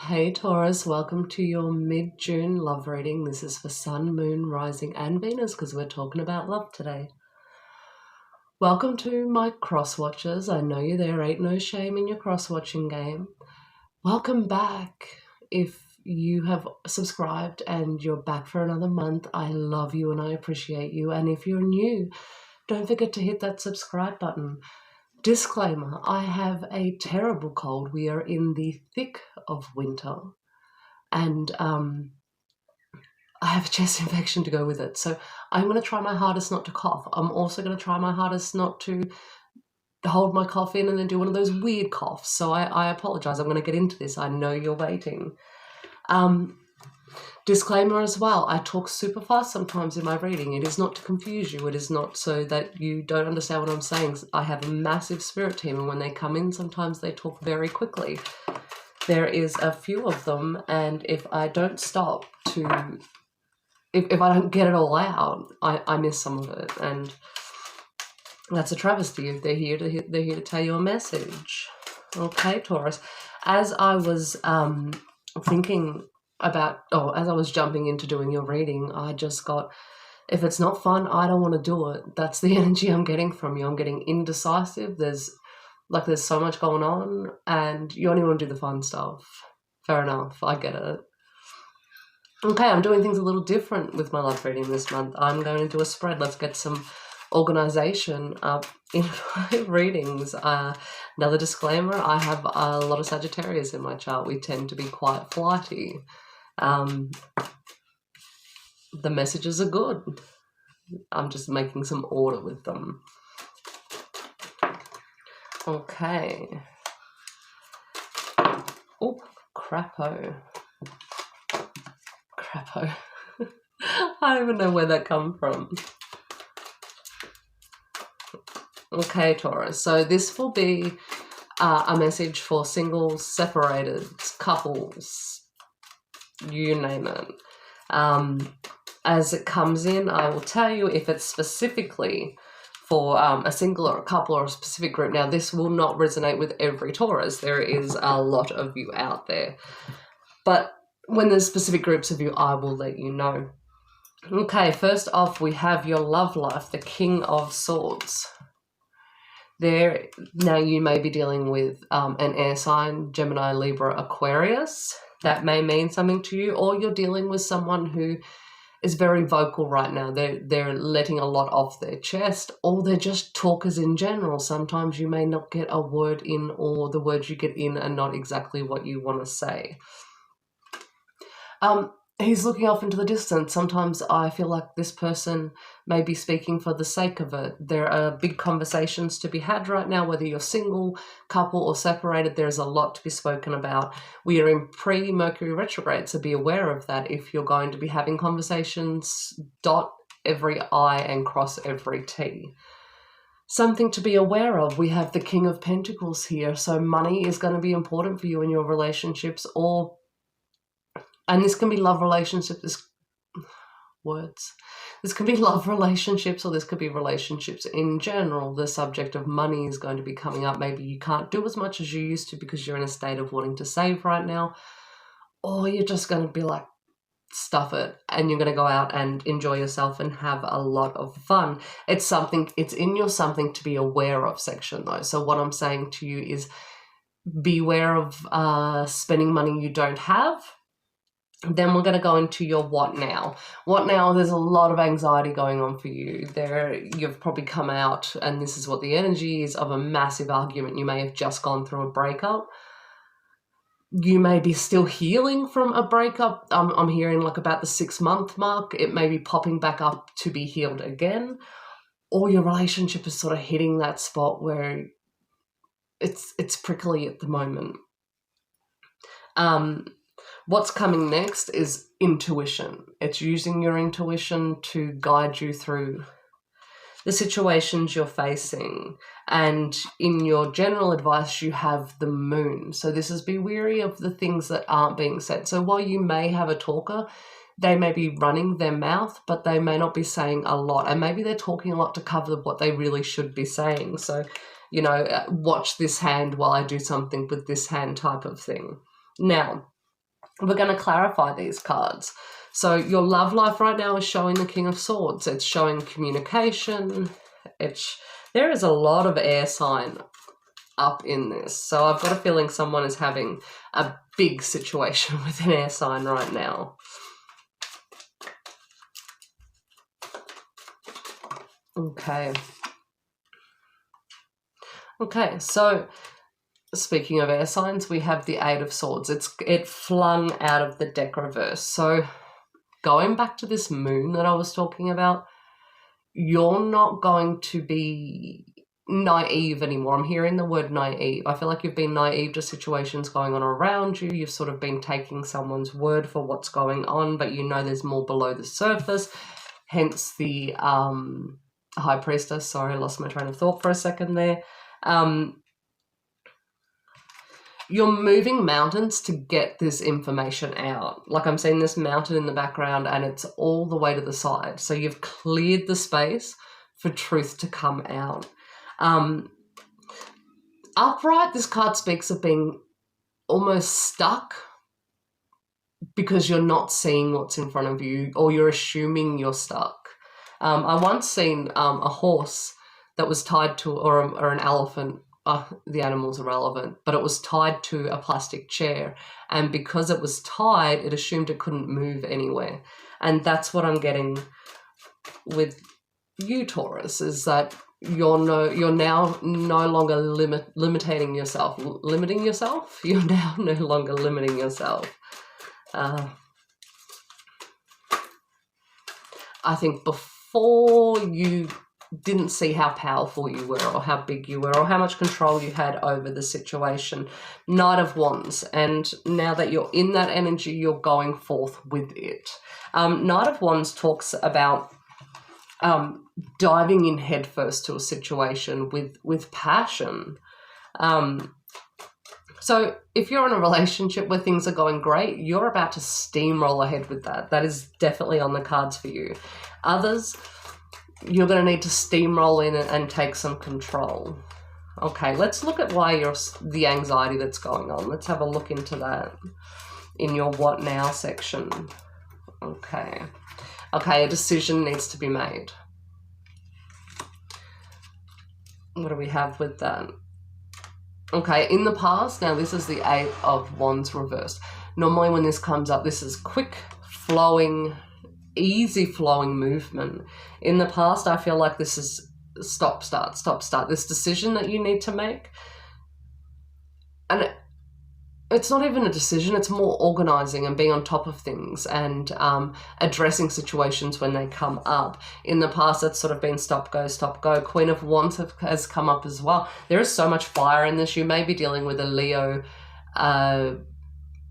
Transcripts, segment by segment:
Hey Taurus, welcome to your mid-June love reading. This is for Sun, Moon, Rising and Venus because we're talking about love today. Welcome to my cross-watchers. I know you're there, ain't no shame in your cross-watching game. Welcome back. If you have subscribed and you're back for another month, I love you and I appreciate you. And if you're new, don't forget to hit that subscribe button. Disclaimer, I have a terrible cold. We are in the thick of winter and I have a chest infection to go with it. So I'm going to try my hardest not to cough. I'm also going to try my hardest not to hold my cough in and then do one of those weird coughs. So I apologize. I'm going to get into this. I know you're waiting. Disclaimer as well, I talk super fast sometimes in my reading. It is not to confuse you. It is not so that you don't understand what I'm saying. I have a massive spirit team, and when they come in, sometimes they talk very quickly. There is a few of them, and if I don't stop to, if I don't get it all out, I miss some of it, and that's a travesty. They're here to tell you a message. Okay, Taurus. As I was thinking about, as I was jumping into doing your reading, I just got, if it's not fun, I don't want to do it. That's the energy I'm getting from you. I'm getting indecisive. There's so much going on and you only want to do the fun stuff. Fair enough. I get it. Okay, I'm doing things a little different with my love reading this month. I'm going to do a spread. Let's get some organization up in my readings. Another disclaimer, I have a lot of Sagittarius in my chart. We tend to be quite flighty. The messages are good. I'm just making some order with them. Okay. Oh, crapo. Crapo. I don't even know where that come from. Okay, Taurus. So this will be a message for singles, separated, couples, you name it. As it comes in, I will tell you if it's specifically for a single or a couple or a specific group. Now, this will not resonate with every Taurus. There is a lot of you out there. But when there's specific groups of you, I will let you know. Okay, first off, we have your love life, the King of Swords. There, now you may be dealing with an air sign, Gemini, Libra, Aquarius. That may mean something to you, or you're dealing with someone who is very vocal right now. They're letting a lot off their chest, or they're just talkers in general. Sometimes you may not get a word in, or the words you get in are not exactly what you want to say. He's looking off into the distance. Sometimes I feel like this person may be speaking for the sake of it. There are big conversations to be had right now, whether you're single, couple, or separated. There's a lot to be spoken about. We are in pre-Mercury retrograde, so be aware of that. If you're going to be having conversations, dot every I and cross every T. Something to be aware of, we have the King of Pentacles here. So money is going to be important for you in your relationships, and this can be love relationships, This can be love relationships, or this could be relationships in general. The subject of money is going to be coming up. Maybe you can't do as much as you used to because you're in a state of wanting to save right now. Or you're just going to be like, stuff it, and you're going to go out and enjoy yourself and have a lot of fun. It's in your something to be aware of section though. So what I'm saying to you is beware of spending money you don't have. Then we're going to go into your what now. What now? There's a lot of anxiety going on for you. You've probably come out, and this is what the energy is, of a massive argument. You may have just gone through a breakup. You may be still healing from a breakup. I'm hearing like about the 6-month mark. It may be popping back up to be healed again. Or your relationship is sort of hitting that spot where it's prickly at the moment. What's coming next is intuition. It's using your intuition to guide you through the situations you're facing. And in your general advice, you have the moon. So this is be wary of the things that aren't being said. So while you may have a talker, they may be running their mouth, but they may not be saying a lot. And maybe they're talking a lot to cover what they really should be saying. So, watch this hand while I do something with this hand type of thing. Now, we're going to clarify these cards. So your love life right now is showing the King of Swords. It's showing communication. There is a lot of air sign up in this. So I've got a feeling someone is having a big situation with an air sign right now. Okay. Okay, so speaking of air signs, we have the Eight of Swords. It flung out of the deck reverse. So going back to this moon that I was talking about, you're not going to be naive anymore. I'm hearing the word naive. I feel like you've been naive to situations going on around you. You've sort of been taking someone's word for what's going on, but you know there's more below the surface. Hence the High Priestess. Sorry, I lost my train of thought for a second there. You're moving mountains to get this information out. Like I'm seeing this mountain in the background and it's all the way to the side. So you've cleared the space for truth to come out. Upright, this card speaks of being almost stuck because you're not seeing what's in front of you, or you're assuming you're stuck. I once seen a horse that was tied to, or an elephant. The animal's irrelevant, but it was tied to a plastic chair, and because it was tied, it assumed it couldn't move anywhere. And that's what I'm getting with you, Taurus, is that you're now no longer limiting yourself. You're now no longer limiting yourself. I think before you didn't see how powerful you were, or how big you were, or how much control you had over the situation. Knight of Wands. And now that you're in that energy, you're going forth with it. Knight of Wands talks about diving in headfirst to a situation with passion. So if you're in a relationship where things are going great, you're about to steamroll ahead with that. That is definitely on the cards for you. Others, you're going to need to steamroll in and take some control. Okay, let's look at why the anxiety that's going on. Let's have a look into that in your what now section. Okay, a decision needs to be made. What do we have with that? Okay, in the past, now this is the Eight of Wands reversed. Normally when this comes up, this is quick flowing, easy flowing movement. In the past, I feel like this is stop, start, this decision that you need to make. And it's not even a decision, it's more organizing and being on top of things and addressing situations when they come up. In the past, it's sort of been stop, go. Queen of Wands has come up as well. There is so much fire in this. You may be dealing with a Leo,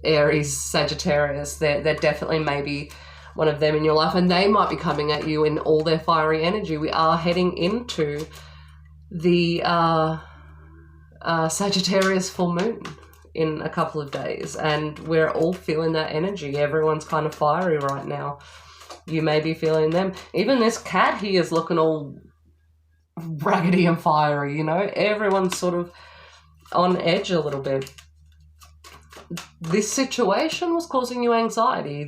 Aries, Sagittarius. There definitely may be one of them in your life, and they might be coming at you in all their fiery energy. We are heading into the Sagittarius full moon in a couple of days, and we're all feeling that energy. Everyone's kind of fiery right now. You may be feeling them. Even this cat here is looking all raggedy and fiery, you know. Everyone's sort of on edge a little bit. This situation was causing you anxiety.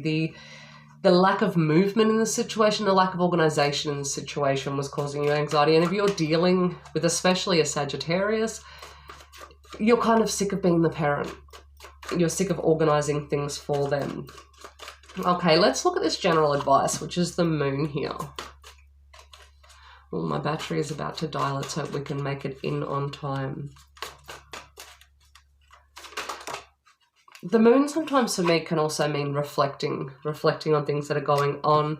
The lack of movement in the situation, the lack of organization in the situation was causing you anxiety. And if you're dealing with especially a Sagittarius, you're kind of sick of being the parent. You're sick of organizing things for them. Okay, let's look at this general advice, which is the moon here. Well, my battery is about to die. Let's hope we can make it in on time. The moon sometimes for me can also mean reflecting on things that are going on.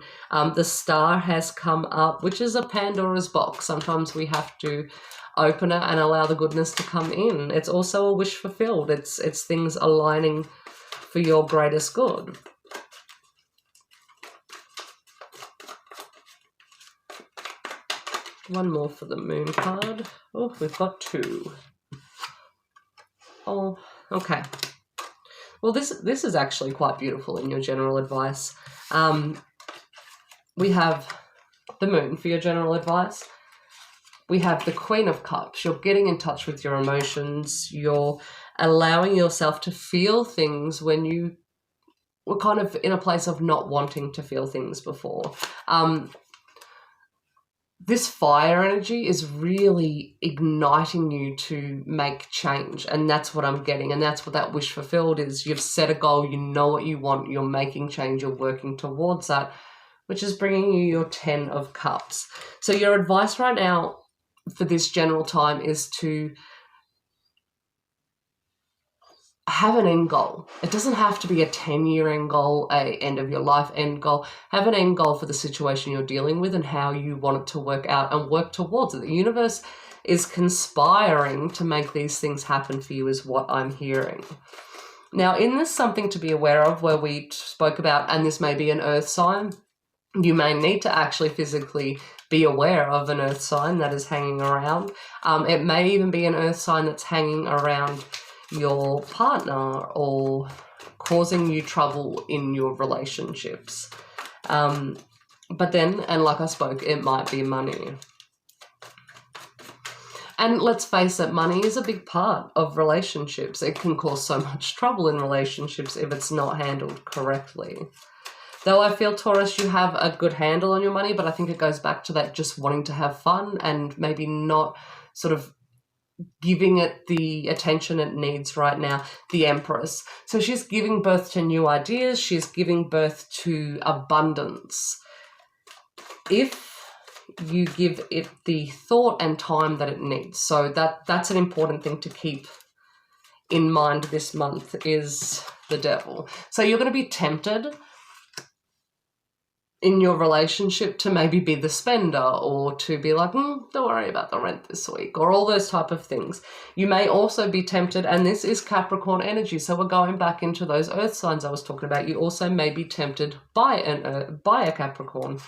The star has come up, which is a Pandora's box. Sometimes we have to open it and allow the goodness to come in. It's also a wish fulfilled. It's things aligning for your greatest good. One more for the moon card. Oh, we've got two. Oh, okay. Well, this is actually quite beautiful in your general advice. We have the moon for your general advice. We have the Queen of Cups. You're getting in touch with your emotions. You're allowing yourself to feel things when you we're kind of in a place of not wanting to feel things before. This fire energy is really igniting you to make change, and that's what I'm getting, and that's what that wish fulfilled is. You've set a goal, you know what you want, you're making change, you're working towards that, which is bringing you your 10 of Cups. So your advice right now for this general time is to have an end goal. It doesn't have to be a 10-year end goal, a end of your life end goal. Have an end goal for the situation you're dealing with and how you want it to work out, and work towards it. The universe is conspiring to make these things happen for you is what I'm hearing. Now, in this something to be aware of, where we spoke about, and this may be an earth sign, you may need to actually physically be aware of an earth sign that is hanging around. It may even be an earth sign that's hanging around your partner or causing you trouble in your relationships. But then, and like I spoke, it might be money. And let's face it, money is a big part of relationships. It can cause so much trouble in relationships if it's not handled correctly. Though I feel, Taurus, you have a good handle on your money, but I think it goes back to that just wanting to have fun and maybe not sort of giving it the attention it needs right now. The Empress. So she's giving birth to new ideas. She's giving birth to abundance. If you give it the thought and time that it needs. So that's an important thing to keep in mind this month is the Devil. So you're going to be tempted in your relationship to maybe be the spender, or to be like, don't worry about the rent this week, or all those type of things. You may also be tempted, and this is Capricorn energy, so we're going back into those earth signs I was talking about. You also may be tempted by a Capricorn.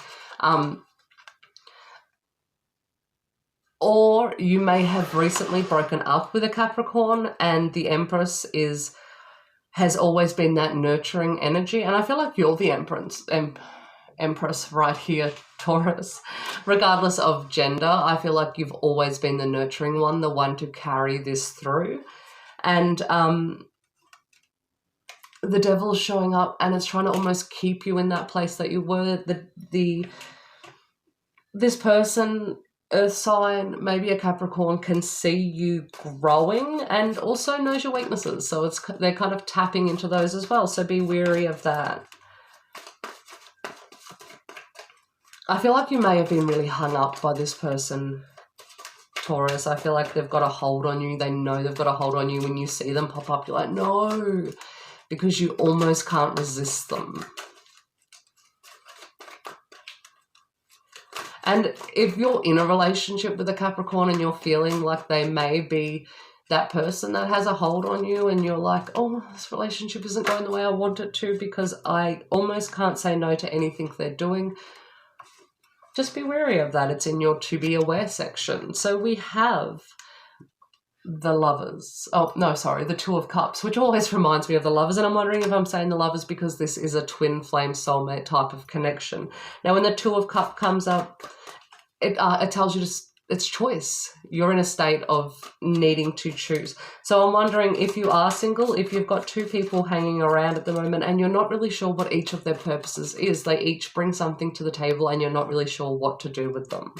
Or you may have recently broken up with a Capricorn, and the Empress has always been that nurturing energy, and I feel like you're the Empress right here, Taurus. Regardless of gender, I feel like you've always been the nurturing one, the one to carry this through. And the Devil is showing up, and it's trying to almost keep you in that place that you were. This person, earth sign, maybe a Capricorn, can see you growing and also knows your weaknesses. So they're kind of tapping into those as well. So be wary of that. I feel like you may have been really hung up by this person, Taurus. I feel like they've got a hold on you. They know they've got a hold on you. When you see them pop up, you're like, no, because you almost can't resist them. And if you're in a relationship with a Capricorn and you're feeling like they may be that person that has a hold on you, and you're like, oh, this relationship isn't going the way I want it to because I almost can't say no to anything they're doing, just be wary of that. It's in your to be aware section. So we have the Lovers. Oh, no, sorry, the Two of Cups, which always reminds me of the Lovers. And I'm wondering if I'm saying the Lovers because this is a twin flame soulmate type of connection. Now, when the Two of Cups comes up, it tells you it's choice. You're in a state of needing to choose. So I'm wondering if you are single, if you've got two people hanging around at the moment and you're not really sure what each of their purposes is. They each bring something to the table and you're not really sure what to do with them.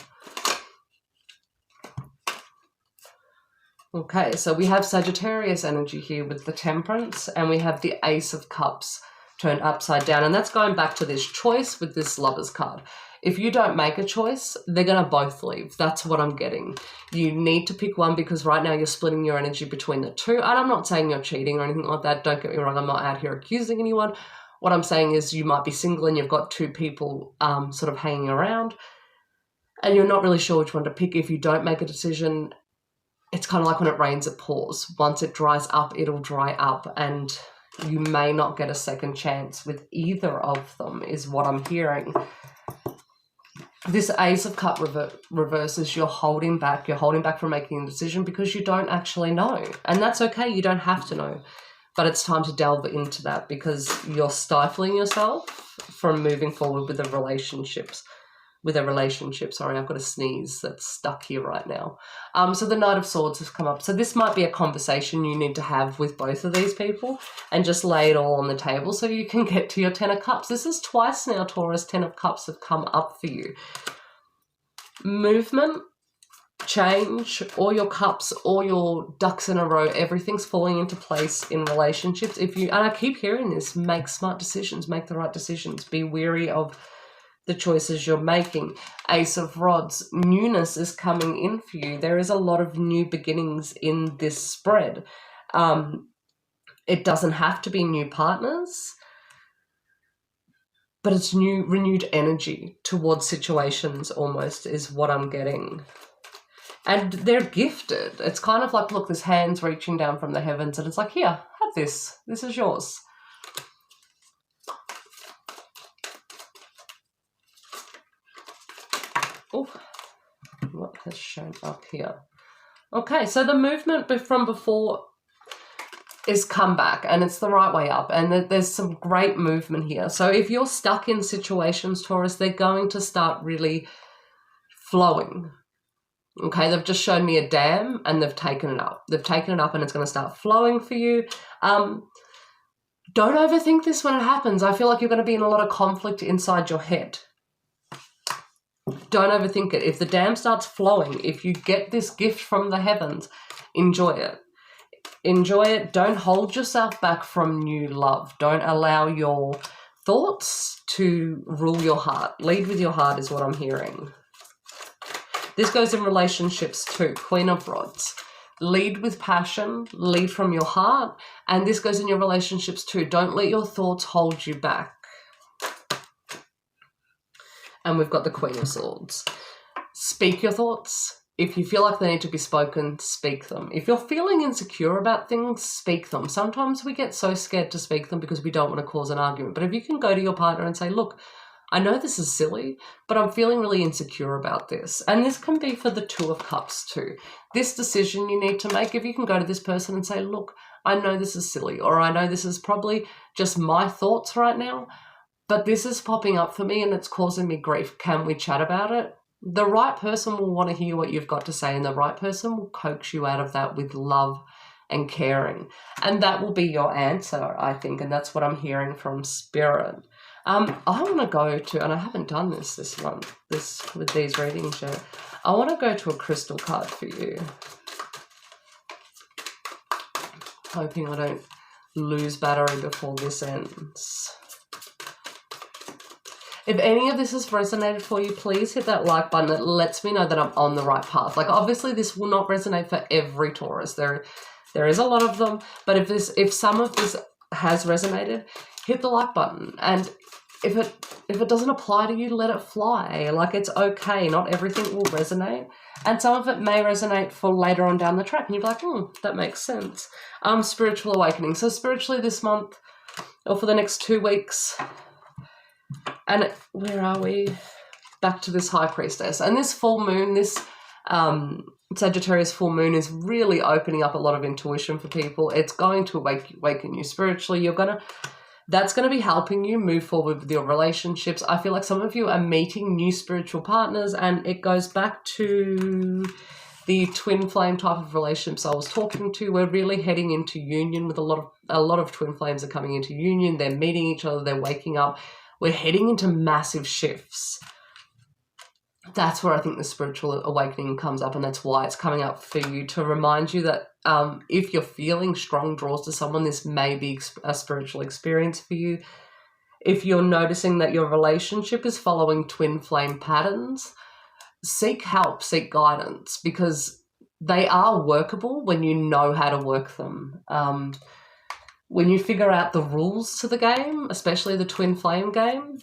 Okay, so we have Sagittarius energy here with the Temperance, and we have the Ace of Cups turned upside down. And that's going back to this choice with this Lovers card. If you don't make a choice, they're going to both leave. That's what I'm getting. You need to pick one because right now you're splitting your energy between the two. And I'm not saying you're cheating or anything like that. Don't get me wrong. I'm not out here accusing anyone. What I'm saying is you might be single and you've got two people sort of hanging around and you're not really sure which one to pick. If you don't make a decision, it's kind of like when it rains, it pours. Once it dries up, it'll dry up, and you may not get a second chance with either of them is what I'm hearing. This Ace of Cups reverses, you're holding back. You're holding back from making a decision because you don't actually know. And that's okay. You don't have to know. But it's time to delve into that because you're stifling yourself from moving forward with the relationships with a relationship. Sorry, I've got a sneeze that's stuck here right now. So the Knight of Swords has come up. So this might be a conversation you need to have with both of these people and just lay it all on the table so you can get to your Ten of Cups. This is twice now, Taurus, Ten of Cups have come up for you. Movement, change, all your cups, all your ducks in a row, everything's falling into place in relationships. And I keep hearing this, make smart decisions, make the right decisions, be wary of the choices you're making. Ace of Rods, newness is coming in for you. There is a lot of new beginnings in this spread. It doesn't have to be new partners, but it's renewed energy towards situations almost is what I'm getting. And they're gifted. It's kind of like, look, there's hands reaching down from the heavens and it's like, here, have this. This is yours. Oh, what has shown up here? Okay, so the movement from before is come back and it's the right way up, and there's some great movement here. So if you're stuck in situations, Taurus, they're going to start really flowing. Okay, they've just shown me a dam and they've taken it up. They've taken it up and it's going to start flowing for you. Don't overthink this when it happens. I feel like you're going to be in a lot of conflict inside your head. Don't overthink it. If the dam starts flowing, if you get this gift from the heavens, enjoy it. Enjoy it. Don't hold yourself back from new love. Don't allow your thoughts to rule your heart. Lead with your heart is what I'm hearing. This goes in relationships too. Queen of Rods. Lead with passion. Lead from your heart. And this goes in your relationships too. Don't let your thoughts hold you back. And we've got the Queen of Swords. Speak your thoughts. If you feel like they need to be spoken, speak them. If you're feeling insecure about things, speak them. Sometimes we get so scared to speak them because we don't want to cause an argument. But if you can go to your partner and say, look, I know this is silly, but I'm feeling really insecure about this. And this can be for the Two of Cups too. This decision you need to make, if you can go to this person and say, look, I know this is silly, or I know this is probably just my thoughts right now, but this is popping up for me and it's causing me grief. Can we chat about it? The right person will want to hear what you've got to say, and the right person will coax you out of that with love and caring. And that will be your answer, I think, and that's what I'm hearing from Spirit. I want to go to, and I haven't done this with these readings yet. I want to go to a crystal card for you. Hoping I don't lose battery before this ends. If any of this has resonated for you, please hit that like button. It lets me know that I'm on the right path. Like, obviously this will not resonate for every Taurus. There is a lot of them, but if some of this has resonated, hit the like button. And if it doesn't apply to you, let it fly. Like, it's okay. Not everything will resonate. And some of it may resonate for later on down the track. And you'll be like, that makes sense. Spiritual awakening. So spiritually this month, or for the next 2 weeks, and where are we? Back to this High Priestess. And this full moon, this Sagittarius full moon is really opening up a lot of intuition for people. It's going to awaken you spiritually. That's going to be helping you move forward with your relationships. I feel like some of you are meeting new spiritual partners, and it goes back to the twin flame type of relationships I was talking to. We're really heading into union with a lot of twin flames are coming into union. They're meeting each other. They're waking up. We're heading into massive shifts. That's where I think the spiritual awakening comes up, and that's why it's coming up for you, to remind you that if you're feeling strong draws to someone, this may be a spiritual experience for you. If you're noticing that your relationship is following twin flame patterns, seek help, seek guidance, because they are workable when you know how to work them. When you figure out the rules to the game, especially the twin flame game,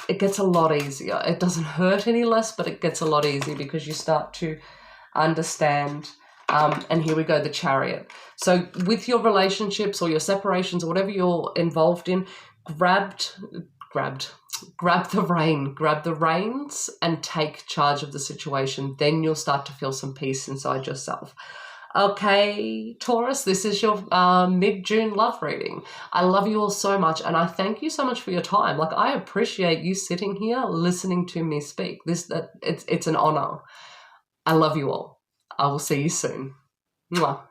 it gets a lot easier. It doesn't hurt any less, but it gets a lot easier because you start to understand. And here we go, the Chariot. So with your relationships or your separations or whatever you're involved in, grab the reins and take charge of the situation. Then you'll start to feel some peace inside yourself. Okay, Taurus, this is your mid-June love reading. I love you all so much, and I thank you so much for your time. Like, I appreciate you sitting here listening to me speak. It's an honor. I love you all. I will see you soon. Mwah.